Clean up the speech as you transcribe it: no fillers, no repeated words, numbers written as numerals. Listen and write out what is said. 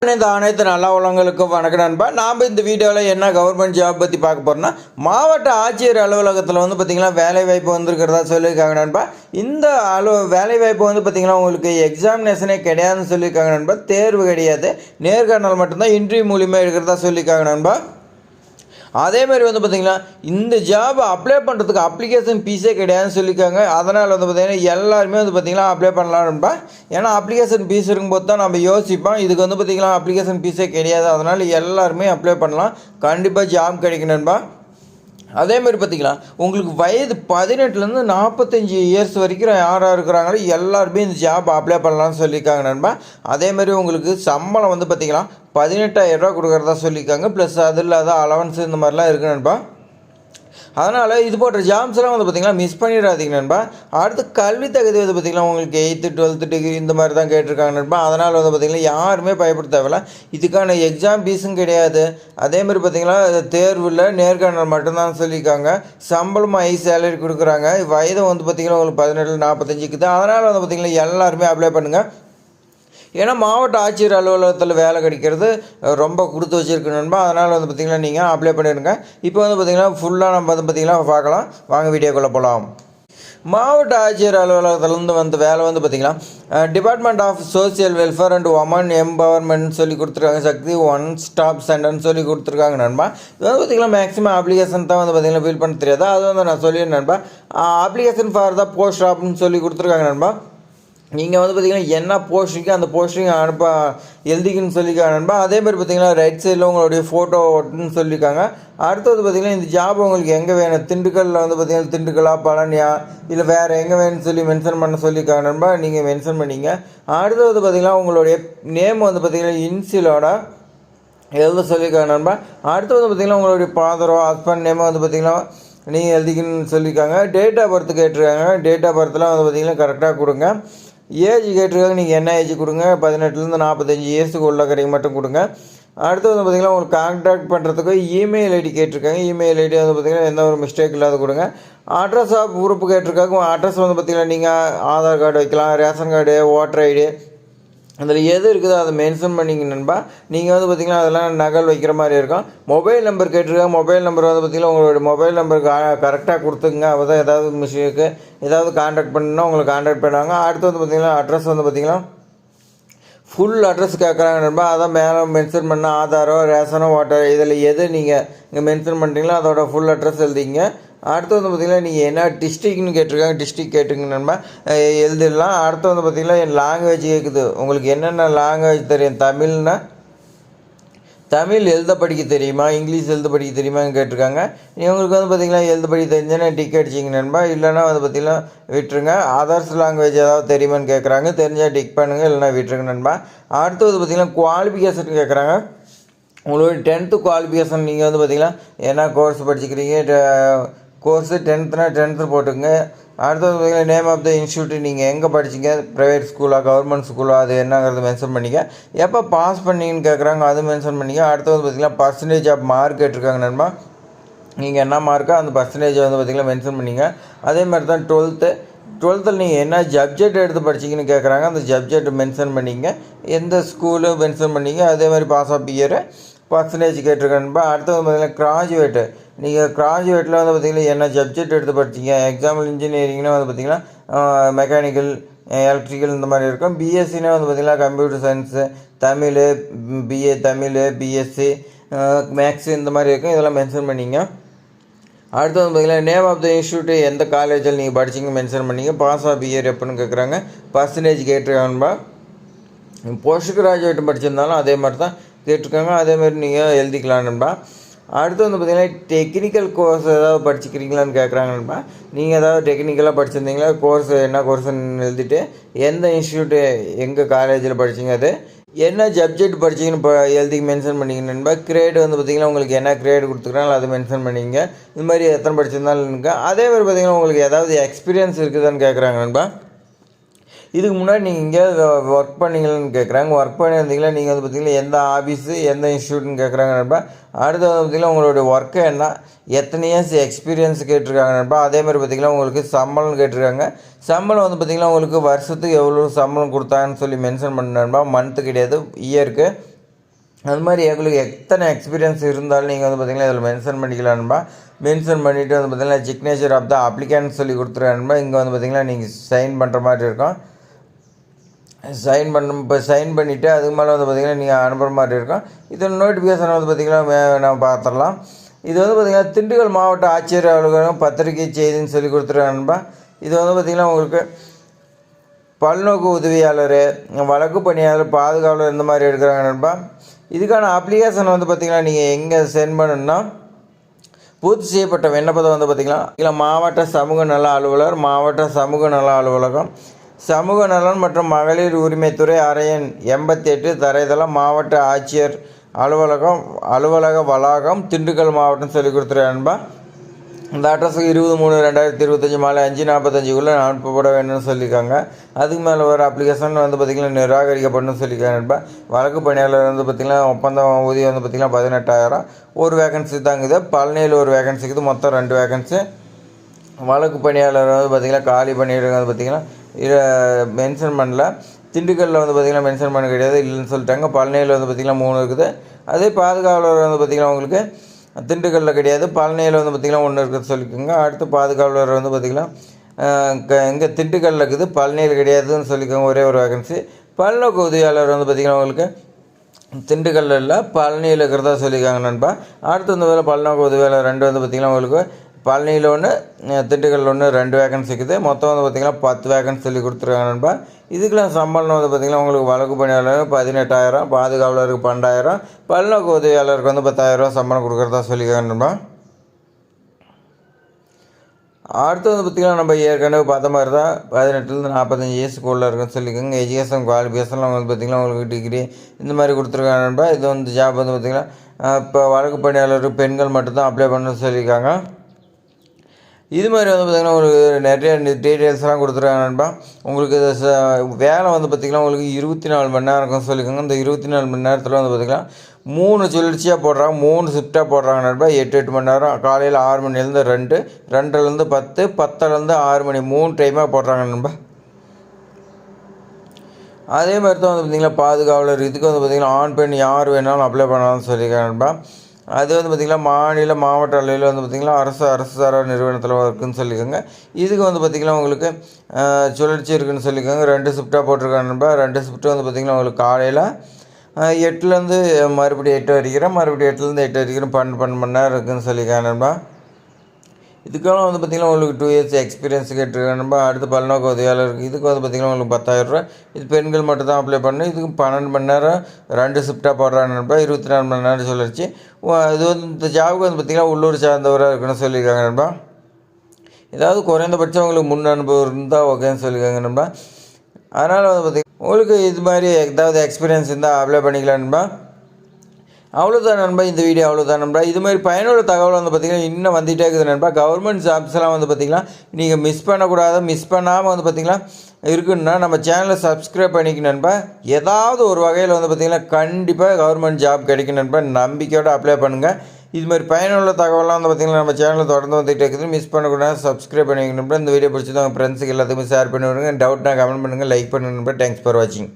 இந்த அனைத்து நல்ல உள்ளவங்களுக்கும் வணக்கம் நண்பா. நாம் இந்த வீடியோவில் என்ன கவர்மெண்ட் ஜாப் பற்றி பார்க்க போகிறோம்னா, மாவட்ட ஆட்சியர் அலுவலகத்தில் பார்த்திங்கன்னா வேலைவாய்ப்பு வந்திருக்கிறதா சொல்லியிருக்காங்க நண்பா. இந்த வேலைவாய்ப்பு பார்த்திங்கன்னா உங்களுக்கு எக்ஸாமினேஷனே கிடையாதுன்னு சொல்லியிருக்காங்க நண்பா. தேர்வு கிடையாது, நேர்காணல் மட்டும்தான் இன்டர்வியூ மூலியமாக இருக்கிறதா சொல்லியிருக்காங்க நண்பா. அதேமாதிரி பார்த்திங்கன்னா இந்த ஜாப் அப்ளை பண்ணுறதுக்கு அப்ளிகேஷன் ஃபீஸே கிடையாதுன்னு சொல்லியிருக்காங்க. அதனால் பார்த்திங்கன்னா எல்லாருமே பார்த்திங்கன்னா அப்ளை பண்ணலாம்ப்பா. ஏன்னா அப்ளிகேஷன் ஃபீஸ் இருக்கும்போது தான் நம்ம யோசிப்போம். இதுக்கு பார்த்திங்கன்னா அப்ளிகேஷன் ஃபீஸே கிடையாது. அதனால் எல்லாருமே அப்ளை பண்ணலாம், கண்டிப்பாக ஜாப் கிடைக்கணும்பா. அதேமாதிரி பார்த்திங்கன்னா உங்களுக்கு வயது 18லேருந்து 45 இயர்ஸ் வரைக்கும் யாராக இருக்கிறாங்களோ எல்லாருமே இந்த ஜாப் அப்ளை பண்ணலாம்னு சொல்லியிருக்காங்க நண்பா. அதேமாதிரி உங்களுக்கு சம்பளம் பார்த்திங்கன்னா 18,000 கொடுக்குறதா சொல்லியிருக்காங்க. ப்ளஸ் அது இல்லாத அலவன்ஸ் இந்த மாதிரிலாம் இருக்குது நண்பா. அதனால் இது போன்ற ஜாப்ஸ்லாம் பார்த்திங்கன்னா மிஸ் பண்ணிடாதீங்க நண்பா. அடுத்து கல்வி தகுதி பார்த்திங்கன்னா உங்களுக்கு 8th 12th டிகிரி இந்த மாதிரி தான் கேட்டிருக்காங்க நண்பா. அதனால் பார்த்திங்கன்னா யாருமே பயப்பட தேவையில்ல. இதுக்கான எக்ஸாம் ஃபீஸும் கிடையாது. அதேமாதிரி பார்த்திங்கன்னா தேர்வில் நேர்காணல் மட்டும்தான் சொல்லியிருக்காங்க. சம்பளம் ஹை சேலரி கொடுக்குறாங்க. வயது பார்த்திங்கன்னா உங்களுக்கு 17 45 தான். அதனால் பார்த்திங்கன்னா எல்லாருமே அப்ளை பண்ணுங்கள். ஏன்னா மாவட்ட ஆட்சியர் அலுவலகத்தில் வேலை கிடைக்கிறது ரொம்ப கொடுத்து வச்சுருக்கு நண்பா. அதனால் பார்த்திங்கன்னா நீங்கள் அப்ளை பண்ணிடுங்க. இப்போ பார்த்திங்கன்னா ஃபுல்லாக நம்ம பார்த்திங்கன்னா பார்க்கலாம். வாங்க வீடியோக்குள்ளே போகலாம். மாவட்ட ஆட்சியர் அலுவலகத்திலேருந்து வேலை பார்த்திங்கன்னா department of social welfare and women empowerment சொல்லி கொடுத்துருக்காங்க. சக்தி ஒன் ஸ்டாப் சென்டர்னு சொல்லி கொடுத்துருக்காங்க நண்பா. இது பார்த்திங்கன்னா மேக்ஸிமம் அப்ளிகேஷன் தான் பார்த்திங்கன்னா ஃபில் பண்ண தெரியாது. அது நான் சொல்லிடுறேன் நண்பா. அப்ளிகேஷன் ஃபார் த போஸ்ட் ஆப்னு சொல்லி கொடுத்துருக்காங்க நண்பா. நீங்கள் பார்த்திங்கன்னா என்ன போஸ்டிங்கோ அந்த போஸ்டிங் எழுதிக்குன்னு சொல்லியிருக்காங்க நண்பா. அதேமாதிரி பார்த்திங்கன்னா ரைட் சைடில் உங்களுடைய ஃபோட்டோ ஒட்டுன்னு சொல்லியிருக்காங்க. அடுத்தது பார்த்திங்கன்னா இந்த ஜாப் உங்களுக்கு எங்கே வேணும், திண்டுக்கல்லில் பார்த்திங்கன்னா திண்டுக்கல்லா பழனியா இல்லை வேறு எங்கே வேணும்னு சொல்லி மென்ஷன் பண்ண சொல்லியிருக்காங்க நண்பா. நீங்கள் மென்ஷன் பண்ணிங்க. அடுத்தது பார்த்திங்கன்னா உங்களுடைய நேம் பார்த்திங்கன்னா இன்சிலோட எழுத சொல்லியிருக்காங்க நண்பா. அடுத்தது பார்த்திங்கன்னா உங்களுடைய ஃபாதரோ ஹஸ்பண்ட் நேமோ பார்த்திங்கன்னா நீங்கள் எழுதிக்கணும்னு சொல்லியிருக்காங்க. டேட் ஆஃப் பர்த் கேட்டிருக்காங்க. டேட் ஆஃப் பர்த்லாம் பார்த்திங்கன்னா கரெக்டாக கொடுங்க. ஏஜ் கேட்டிருக்காங்க. நீங்கள் என்ன ஏஜ் கொடுங்க, 18லேருந்து 45 இயர்ஸுக்கு உள்ள கடைக்கு மட்டும் கொடுங்க. அடுத்து பார்த்திங்கன்னா உங்களுக்கு கான்டாக்ட் பண்ணுறதுக்கு இமெயில் ஐடி கேட்டிருக்காங்க. இமெயில் ஐடி பார்த்திங்கன்னா எந்த ஒரு மிஸ்டேக் இல்லாத கொடுங்க. அட்ரஸ் ஆஃப் ப்ரூஃப் கேட்டிருக்காங்க. அட்ரஸ் பார்த்திங்கன்னா நீங்கள் ஆதார் கார்டு வைக்கலாம், ரேஷன் கார்டு, ஓட்டர் ஐடி அதில் எது இருக்குதோ அதை மென்ஷன் பண்ணிங்க நண்பா. நீங்கள் பார்த்திங்கன்னா அதெல்லாம் நகல் வைக்கிற மாதிரி இருக்கும். மொபைல் நம்பர் கேட்டிருக்காங்க. மொபைல் நம்பர் பார்த்திங்கன்னா உங்களோட மொபைல் நம்பருக்கு கரெக்டாக கொடுத்துங்க. அப்போ தான் ஏதாவது மிஸ்டேக்கு ஏதாவது கான்டாக்ட் பண்ணணுன்னா உங்களுக்கு கான்டாக்ட் பண்ணுவாங்க. அடுத்து பார்த்திங்கன்னா அட்ரஸ் பார்த்திங்கன்னா ஃபுல் அட்ரஸ் கேட்குறாங்க நண்பா. அதான் மேலே மென்ஷன் பண்ண ஆதாரோ ரேஷனோ ஓட்டர் இதில் எது நீங்கள் இங்கே மென்ஷன் பண்ணுறீங்களோ அதோட ஃபுல் அட்ரஸ் எழுதிங்க. அடுத்து பார்த்திங்கன்னா நீங்கள் என்ன டிஸ்ட்ரிக்ட்னு கேட்டிருக்காங்க. டிஸ்ட்ரிக் கேட்டுங்க நண்பா, எழுதிடலாம். அடுத்து பார்த்திங்கன்னா என் லாங்குவேஜ் கேட்குது. உங்களுக்கு என்னென்ன லாங்குவேஜ் தெரியும்? தமிழ்னா தமிழ் எழுத படிக்க தெரியுமா, இங்கிலீஷ் எழுத படிக்க தெரியுமான்னு கேட்டிருக்காங்க. இவங்களுக்கு பார்த்திங்கன்னா எழுத படிக்க தெரிஞ்சுன்னா டிக் அடிச்சிங்க நண்பா. இல்லைன்னா பார்த்திங்கன்னா விட்டுருங்க. அதர்ஸ் லாங்குவேஜ் ஏதாவது தெரியுமான்னு கேட்குறாங்க. தெரிஞ்சால் டிக் பண்ணுங்கள், இல்லைனா விட்டுருங்க நண்பா. அடுத்தது பார்த்திங்கன்னா குவாலிஃபிகேஷன் கேட்குறாங்க. உங்களுடைய 10th குவாலிஃபிகேஷன் நீங்கள் பார்த்திங்கன்னா என்ன கோர்ஸ் படிச்சுக்கிறீங்க, கோர்ஸு 10th 10th போட்டுங்க. அடுத்தது பார்த்திங்கன்னா நேம் ஆஃப் த இன்ஸ்டியூட், நீங்கள் எங்கே படிச்சிங்க, ப்ரைவேட் ஸ்கூலாக கவர்மெண்ட் ஸ்கூலாக அது என்னங்கிறது மென்ஷன் பண்ணிங்க. எப்போ பாஸ் பண்ணிங்கன்னு கேட்குறாங்க, அது மென்ஷன் பண்ணிங்க. அடுத்தது பார்த்திங்கன்னா பர்சன்டேஜ் ஆஃப் மார்க் கேட்டிருக்காங்க நண்பா. நீங்கள் என்ன மார்க்கோ அந்த பர்சன்டேஜ் பார்த்திங்கன்னா மென்ஷன் பண்ணிங்க. அதே மாதிரி தான் 12th நீங்கள் என்ன சப்ஜெக்ட் எடுத்து படிச்சிங்கன்னு கேட்குறாங்க. அந்த சப்ஜெக்ட் மென்ஷன் பண்ணிங்க. எந்த ஸ்கூலு மென்ஷன் பண்ணிங்க. அதே மாதிரி பாஸ் ஆஃப் இயரு பர்சன்டேஜ் கேட்டிருக்கேன்பா. அடுத்தது பார்த்திங்கன்னா கிராஜுவேட்டு, நீங்கள் கிராஜுவேட்டில் பார்த்திங்கன்னா என்ன சப்ஜெக்ட் எடுத்து படிச்சிங்க. எக்ஸாம்பிள் இன்ஜினியரிங்னா பார்த்திங்கன்னா மெக்கானிக்கல், எலக்ட்ரிக்கல் இந்த மாதிரி இருக்கும். பிஎஸ்சினா பார்த்திங்கன்னா computer science, Tamil, BA Tamil, BSc maths இந்த மாதிரி இருக்கும். இதெல்லாம் மென்ஷன் பண்ணிங்க. அடுத்தது பார்த்திங்கன்னா நேம் ஆஃப் த இன்ஸ்டியூட், எந்த காலேஜில் நீங்கள் படிச்சிங்க மென்ஷன் பண்ணிங்க. பாஸ் ஆஃப் இயர் எப்போன்னு கேட்குறாங்க. பர்சன்டேஜ் கேட்டிருக்காங்கப்பா. போஸ்ட் கிராஜுவேட் படிச்சிருந்தாலும் அதே மாதிரி தான் கேட்டிருக்காங்க. அதேமாதிரி நீங்கள் எழுதிக்கலாம் நண்பா. அடுத்து பார்த்திங்கன்னா டெக்னிக்கல் கோர்ஸ் ஏதாவது படிச்சுக்கிறீங்களான்னு கேட்குறாங்க நண்பா. நீங்கள் ஏதாவது டெக்னிக்கலாக படிச்சிருந்தீங்களா, கோர்ஸ் என்ன கோர்ஸுன்னு எழுதிட்டு எந்த இன்ஸ்டியூட்டு எங்கே காலேஜில் படிச்சிங்க, அது என்ன சப்ஜெக்ட் படிச்சிங்கன்னு எழுதி மென்ஷன் பண்ணிங்க நண்பா. கிரேடு பார்த்திங்கன்னா உங்களுக்கு என்ன கிரேடு கொடுத்துக்கிறாங்களோ அதை மென்ஷன் பண்ணிங்க. இது மாதிரி எத்தனை படிச்சிருந்தாலும் இருக்கா. அதே மாதிரி பார்த்திங்கன்னா உங்களுக்கு ஏதாவது எக்ஸ்பீரியன்ஸ் இருக்குதான்னு கேட்குறாங்க நண்பா. இதுக்கு முன்னாடி நீங்கள் எங்கேயாவது ஒர்க் பண்ணிங்களான்னு கேட்குறாங்க. ஒர்க் பண்ணியிருந்தீங்களா நீங்கள் பார்த்திங்கன்னா எந்த ஆஃபீஸு எந்த இன்ஸ்டியூட்னு கேட்குறாங்க நண்பா. அடுத்தது பார்த்திங்கன்னா உங்களுடைய ஒர்க்கு என்ன, எத்தனை இயர்ஸ் எக்ஸ்பீரியன்ஸ் கேட்டிருக்காங்க நண்பா. அதேமாதிரி பார்த்திங்கன்னா உங்களுக்கு சம்பளம் கேட்டிருக்காங்க. சம்பளம் பார்த்திங்கன்னா உங்களுக்கு வருஷத்துக்கு எவ்வளோ சம்பளம் கொடுத்தாங்கன்னு சொல்லி மென்ஷன் பண்ண நண்பா. மந்த்து கிடையாது, இயருக்கு. அது மாதிரி உங்களுக்கு எத்தனை எக்ஸ்பீரியன்ஸ் இருந்தாலும் நீங்கள் வந்து பார்த்திங்கன்னா இதில் மென்ஷன் பண்ணிக்கலாம்பா. மென்ஷன் பண்ணிவிட்டு வந்து பார்த்திங்கன்னா சிக்னேச்சர் ஆஃப் த அப்ளிகேண்ட் சொல்லி கொடுத்துருக்கான்பா. இங்கே வந்து பார்த்திங்கன்னா நீங்கள் சைன் பண்ணுற மாதிரி இருக்கும். சைன் பண்ணிவிட்டு அதுக்கு மேலே வந்து பார்த்திங்கன்னா நீங்கள் அனுப்புகிற மாதிரி இருக்கும். இதில் நோட்டிஃபிகேஷன் வந்து பார்த்திங்கன்னா நம்ம பார்த்துடலாம். இது வந்து பார்த்திங்கன்னா திண்டுக்கல் மாவட்ட ஆட்சியர் அலுவலகம் பத்திரிகை செய்தின்னு சொல்லி கொடுத்துருக்கான்பா. இது வந்து பார்த்திங்கன்னா உங்களுக்கு பல்நோக்கு உதவியாளர், வழக்கு பணியாளர், பாதுகாவலர் இந்த மாதிரி எடுக்கிறாங்க நண்பா. இதுக்கான அப்ளிகேஷன் வந்து பார்த்திங்கன்னா நீங்கள் எங்கே சென்ட் பண்ணணுன்னா பூர்த்தி செய்யப்பட்ட விண்ணப்பத்தை வந்து பார்த்திங்கன்னா இல்லை மாவட்ட சமூக நல அலுவலர், மாவட்ட சமூக நல அலுவலகம், சமூக நலன் மற்றும் மகளிர் உரிமைத்துறை, அறையன் 88, தரைதளம், மாவட்ட ஆட்சியர் அலுவலக வளாகம், திண்டுக்கல் மாவட்டம் சொல்லி கொடுத்துருக்கான்பா. இந்த அட்ரஸுக்கு 20/3/2025 மாலை 5:45 அனுப்பப்பட வேணும்னு சொல்லியிருக்காங்க. அதுக்கு மேலே வர அப்ளிகேஷன் வந்து பார்த்திங்கன்னா நிராகரிக்கப்படணும்னு சொல்லியிருக்காங்கப்பா. வழக்கு பணியாளர் வந்து பார்த்திங்கன்னா ஒப்பந்தம் ஊதியம் வந்து பார்த்திங்கன்னா 18,000. ஒரு வேகன்சி தாங்குது. பழனியில் ஒரு வேகன்சி இருக்குது. மொத்தம் 2 வேகன்சி. வழக்கு பணியாளர் வந்து பார்த்திங்கன்னா காலி பணியிடங்க வந்து பார்த்திங்கன்னா மென்ஷன் பண்ணல. திண்டுக்கல்லில் வந்து பார்த்திங்கன்னா மென்ஷன் பண்ண கிடையாது, இல்லைன்னு சொல்லிட்டாங்க. பழனியில் வந்து பார்த்திங்கன்னா 3 இருக்குது. அதே பாதுகாவலர் வந்து பார்த்திங்கன்னா உங்களுக்கு திண்டுக்கல்லில் கிடையாது, பழனியில் வந்து பார்த்திங்கன்னா 1 இருக்குது சொல்லிக்கோங்க. அடுத்து பாதுகாவலர் வந்து பார்த்திங்கன்னா இங்கே திண்டுக்கல்லில் இருக்குது, பழனியில் கிடையாதுன்னு சொல்லிக்கோங்க. ஒரே ஒரு வேகன்சி. பல்நோக்கு உதவியாளர் வந்து பார்த்திங்கன்னா உங்களுக்கு திண்டுக்கல்லில் இல்லை, பழனியில் இருக்கிறதா சொல்லியிருக்காங்க நண்பா. அடுத்து வந்து வேலை பல்நோக்கு உதவியாளர் 2 வந்து பார்த்திங்கன்னா உங்களுக்கு பழனியில் 1, திண்டுக்கல்லில் 1, 2 வேகன்சி இருக்குது. மொத்தம் வந்து பார்த்திங்கன்னா 10 வேகன்சி சொல்லி கொடுத்துருக்காங்க நண்பா. இதுக்கெல்லாம் சம்பளம் வந்து பார்த்திங்கன்னா உங்களுக்கு வழக்கு பணியாளருக்கு 18,000, பாதுகாவலருக்கு 12,000, பல்நோக்கு உதவியாளருக்கு வந்து 10,000 சம்பளம் கொடுக்குறதா சொல்லியிருக்காங்க நண்பா. அடுத்து வந்து பார்த்திங்கன்னா நம்ம ஏற்கனவே பார்த்த மாதிரி தான் 18 to 45 இயர்ஸ்க்குள்ளே இருக்குன்னு சொல்லியிருக்காங்க. எஜுகேஷன் குவாலிஃபிகேஷன்லாம் வந்து பார்த்திங்கன்னா உங்களுக்கு டிகிரி இந்த மாதிரி கொடுத்துருக்காங்க நண்பா. இது வந்து ஜாப் வந்து பார்த்திங்கன்னா இப்போ வழக்கு பணியாளருக்கு பெண்கள் மட்டும்தான் அப்ளை பண்ணணும்னு சொல்லியிருக்காங்க. இது மாதிரி வந்து பார்த்திங்கன்னா உங்களுக்கு நிறைய டீட்டெயில்ஸ்லாம் கொடுத்துருக்காங்க நண்பா. உங்களுக்கு இது வேலை வந்து பார்த்திங்கன்னா உங்களுக்கு 24 மணி நேரம் இருக்குன்னு சொல்லியிருக்காங்க. இந்த 24 மணி நேரத்தில் வந்து பார்த்திங்கன்னா 3 சுழற்சியாக போடுறாங்க, 3 ஷிஃப்ட்டாக போடுறாங்க நண்பா. 8 மணி நேரம். காலையில் 6 மணிலேருந்து 2, 2லேருந்து 10, 10லேருந்து 6 மணி 3 டைமாக போடுறாங்க நண்பா. அதே மாதிரி தான் வந்து பார்த்திங்கன்னா பாதுகாவலர் இதுக்கு வந்து பார்த்திங்கன்னா ஆண் பெண் யார் வேணாலும் அப்ளை பண்ணலாம்னு சொல்லியிருக்காங்க நண்பா. அது வந்து பார்த்திங்கன்னா மாநில மாவட்ட அளவில் வந்து பார்த்திங்கன்னா அரசு சாரா நிறுவனத்தில் இருக்குதுன்னு சொல்லியிருக்காங்க. இதுக்கு வந்து பார்த்திங்கன்னா உங்களுக்கு சுழற்சி இருக்குதுன்னு சொல்லியிருக்காங்க. 2 ஷிஃப்ட்டாக போட்டிருக்காங்க நண்பா. 2 ஷிஃப்ட்டு வந்து பார்த்திங்கன்னா உங்களுக்கு காலையில் 8லேருந்து மறுபடியும் 8 வரைக்கும், மறுபடியும் 8லேருந்து 8 வரைக்கும் 12 மணி நேரம் இருக்குதுன்னு சொல்லியிருக்காங்க நண்பா. இதுக்கெல்லாம் வந்து பார்த்திங்கன்னா உங்களுக்கு 2 இயர்ஸ் எக்ஸ்பீரியன்ஸ் கேட்டிருக்காங்க நண்பா. அடுத்து பல்நோக்கு உதவியாளர் இதுக்கு வந்து பார்த்திங்கன்னா உங்களுக்கு 10,000. இது பெண்கள் மட்டும் தான் அப்ளை பண்ணணும். இதுக்கு 12 மணி நேரம் 2 ஷிஃப்ட்டாக போடுறாங்க நண்பா. 24 மணி நேரம் சொல்லிடுச்சு. இது வந்து இந்த ஜாபுக்கு வந்து பார்த்திங்கன்னா உள்ளூர் சார்ந்தவராக இருக்குன்னு சொல்லியிருக்காங்க நண்பா. ஏதாவது குறைந்தபட்சம் உங்களுக்கு முன் அனுபவம் இருந்தால் ஓகேன்னு சொல்லியிருக்காங்க நண்பா. அதனால் வந்து பார்த்திங்கன்னா உங்களுக்கு இது மாதிரி ஏதாவது எக்ஸ்பீரியன்ஸ் இருந்தால் அப்ளை பண்ணிக்கலாம் நண்பா. அவ்வளோதான் நண்பா, இந்த வீடியோ அவ்வளோதான் நண்பா. இது மாதிரி பயனுள்ள தகவல் வந்து பார்த்திங்கன்னா இன்னும் வந்துகிட்டே இருக்குது நண்பா. கவர்மெண்ட் ஜாப்ஸ்லாம் வந்து பார்த்திங்கன்னா நீங்கள் மிஸ் பண்ணாமல் வந்து பார்த்திங்கன்னா இருக்குன்னா நம்ம சேனலை சப்ஸ்கிரைப் பண்ணிக்கணும் நண்பா. ஏதாவது ஒரு வகையில் வந்து பார்த்திங்கன்னா கண்டிப்பாக கவர்மெண்ட் ஜாப் கிடைக்கும் நண்பா. நம்பிக்கையோடு அப்ளை பண்ணுங்கள். இது மாதிரி பயனுள்ள தகவலாம் வந்து பார்த்திங்கன்னா நம்ம சேனலில் தொடர்ந்து வந்துகிட்டே இருக்குது. மிஸ் பண்ணக்கூடாது, சப்ஸ்கிரைப் பண்ணிக்கணும் நண்பா. இந்த வீடியோ பிடிச்சது உங்கள் ஃப்ரெண்ட்ஸுக்கு எல்லாத்துக்குமே ஷேர் பண்ணி விடுங்க. டவுட்னா கமெண்ட் பண்ணுங்கள், லைக் பண்ணுங்கள் நண்பா. தேங்க்ஸ் ஃபார் வாட்சிங்.